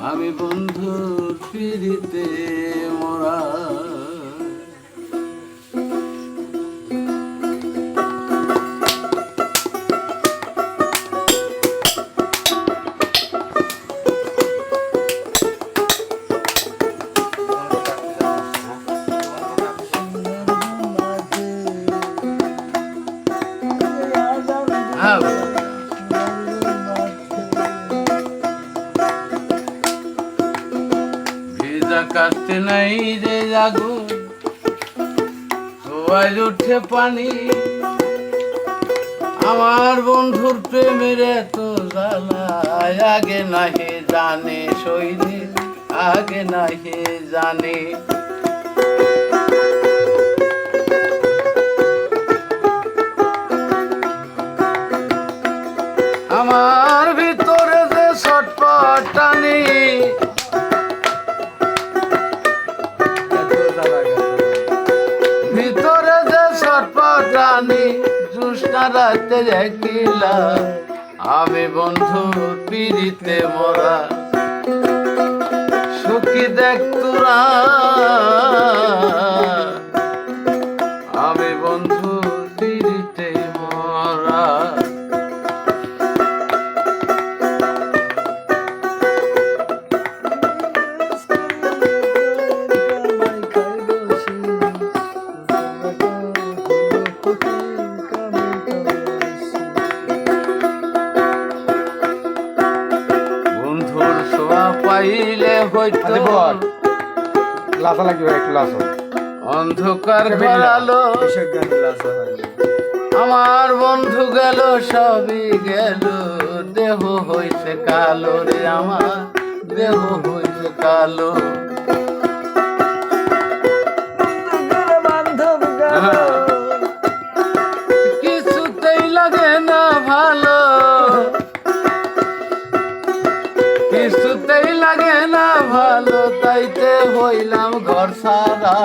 আমি বন্ধুর পিড়িতে মরা। ভিজা কাটতে নাই রে আগুন, সবাই উঠে পানি। আমার বন্ধুর প্রেমের এত জ্বালা, আগে নাহি জানে শৈরে, আগে নাহি জানে। আমার ভিতরে যে ছটপট টানি, ভিতরে যে ছটপট টানি, জ্যোৎস্না রাতে একলা আমি বন্ধুর পিড়িতে মরা। সুখী দেখ তোরা আমি বন্ধুর পিড়িতে মরা। পাইলে হইতো লাসা লাগবে একটু লাসা অন্ধকার বেড়ালো, আমার বন্ধু গেল সবই গেল, দেহ হইছে কালো রে, আমার দেহ হইছে কালো। কিছুতেই লাগে না ভালো, কিছুতেই লাগে না ভালো, তাইতে হইলাম ঘর সারা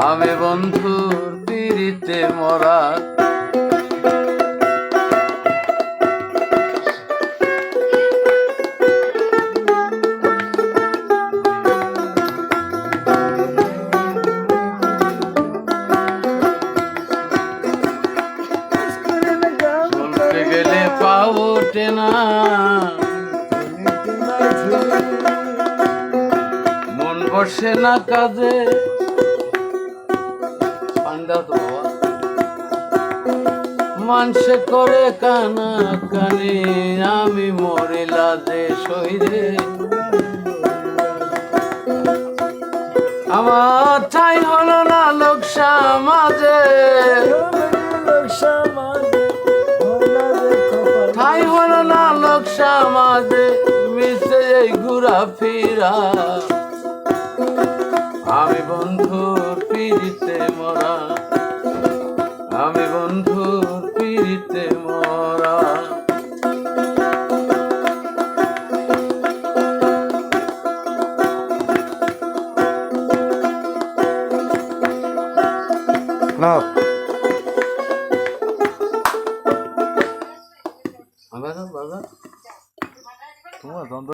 আমি বন্ধুর পিড়িতে মরা। চলতে গেলে পা ওঠে না, মন বসে না কাজে। মানুষে করে কানা কানে, আমি মরে লাজে শৈরে। আমার ঠাই হলো না লোক সমাজে, ঠাই হলো না লোক সমাজে, মিশে এই ঘুরা ফিরা আমি বন্ধুর পিড়িতে মরা, আমি বন্ধুর পিড়িতে মরা। না